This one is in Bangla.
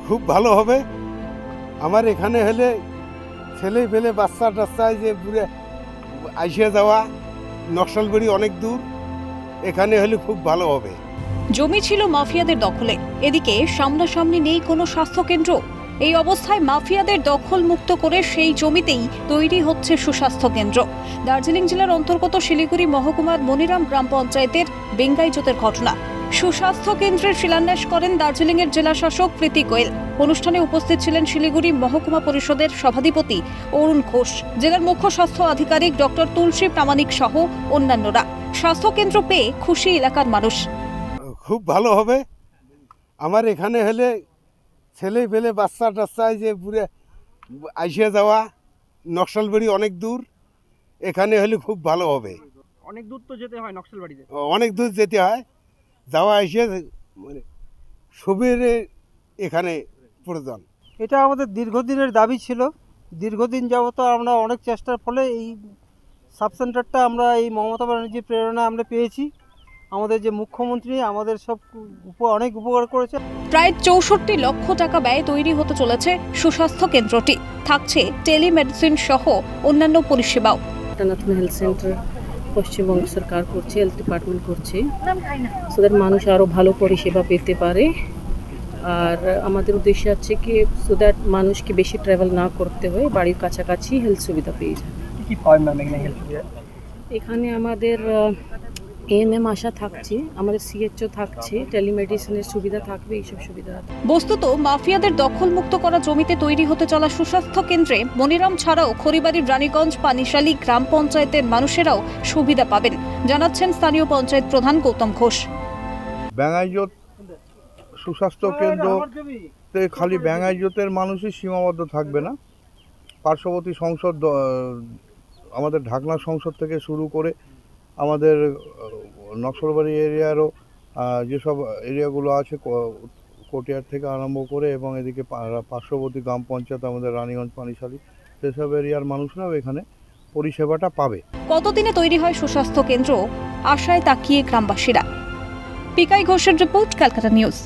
খুব ভালো হবে। আমার এখানে হলে ছেলে পেলে বাচ্চা টাচ্চায় যে পুরে আইসে যাওয়া, নকশালবাড়ি অনেক দূর, এখানে হলে খুব ভালো হবে। জমি ছিল মাফিয়াদের দখলে, এদিকে সামনাসামনি নেই কোনো স্বাস্থ্যকেন্দ্র। এই অবস্থায় মাফিয়াদের দখল মুক্ত করে সেই জমিতেই তৈরি হচ্ছে সুস্বাস্থ্য কেন্দ্র। দার্জিলিং জেলার অন্তর্গত শিলিগুড়ি মহকুমার মনিরাম গ্রাম পঞ্চায়েতের বেঙ্গাইজোতের ঘটনা। সুস্বাস্থ্য কেন্দ্রের শিলান্যাস করেন দার্জিলিংয়ের জেলা শাসক প্রীতি গোয়েল। অনুষ্ঠানে উপস্থিত ছিলেন শিলিগুড়ি মহকুমা পরিষদের সভাধিপতি অরুণ ঘোষ, জেলার মুখ্য স্বাস্থ্য আধিকারিক ডক্টর তুলসী প্রামাণিক সহ অন্যান্যরা। স্বাস্থ্য কেন্দ্র পেয়ে খুশি এলাকার মানুষ। খুব ভালো হবে। আমার এখানে হলে ছেলে পেলে বাচ্চা টাচ্চায় যে পুরে আইসে যাওয়া, নকশালবাড়ি অনেক দূর, এখানে হলে খুব ভালো হবে। অনেক দূর তো যেতে হয় নকশালবাড়িতে, অনেক দূর যেতে হয়, যাওয়া এসে মানে সবেরে এখানে প্রয়োজন। এটা আমাদের দীর্ঘদিনের দাবি ছিল। দীর্ঘদিন যাবত আমরা অনেক চেষ্টার ফলে এই সাবসেন্টারটা আমরা এই মমতা ব্যানার্জির প্রেরণা আমরা পেয়েছি। আমাদের যে মুখ্যমন্ত্রী আমাদের সব অনেক উপকার করেছে। প্রায় 64 লক্ষ টাকা ব্যয়ে তৈরি হতে চলেছে সুস্বাস্থ্য কেন্দ্রটি। থাকছে টেলিমেডিসিন সহ অন্যান্য পরিষেবাও। ন্যাশনাল হেলথ সেন্টার পশ্চিমবঙ্গ সরকার করছে, হেলথ ডিপার্টমেন্ট করছে, সো দ্যাট মানুষ আরও ভালো পরিষেবা পেতে পারে। আর আমাদের উদ্দেশ্য আছে কি সো দ্যাট মানুষকে বেশি ট্রাভেল না করতে হয়, বাড়ির কাছাকাছি হেলথ সুবিধা পেয়ে যায়। কি পায় ম্যাম এখানে হেলথ সুবিধা? এখানে আমাদের এএনএম আশা থাকছে, আমাদের সিএচও থাকছে, টেলিমেডিসিনের সুবিধা থাকবে, এইসব সুবিধা। বস্তুত মাফিয়াদের দখলমুক্ত করা জমিতে তৈরি হতে চলা সুস্বাস্থ্য কেন্দ্রে মনিরাম ছাড়াও খড়িবাড়ির রানীগঞ্জ, পানিশালী গ্রাম পঞ্চায়েতের মানুষেরাও সুবিধা পাবেন, জানাচ্ছেন স্থানীয় পঞ্চায়েত প্রধান গৌতম ঘোষ। বেঙ্গাইজোত সুস্বাস্থ্য কেন্দ্রতে খালি বেঙ্গাইজোতের মানুষই সীমাবদ্ধ থাকবে না। পার্শ্ববর্তী সংসদ, আমাদের ঢাকনা সংসদ থেকে শুরু করে আমাদের নকশালবাড়ি এরিয়ারও যেসব এরিয়াগুলো আছে, কোটিয়ার থেকে আরম্ভ করে এবং এদিকে পার্শ্ববর্তী গ্রাম পঞ্চায়েত আমাদের রানীগঞ্জ, পানিশালী, সেসব এরিয়ার মানুষরাও এখানে পরিষেবাটা পাবে। কতদিনে তৈরি হয় সুস্বাস্থ্য কেন্দ্র, আশায় তাকিয়ে গ্রামবাসীরা। পিকাই ঘোষের রিপোর্ট, ক্যালকাটা নিউজ।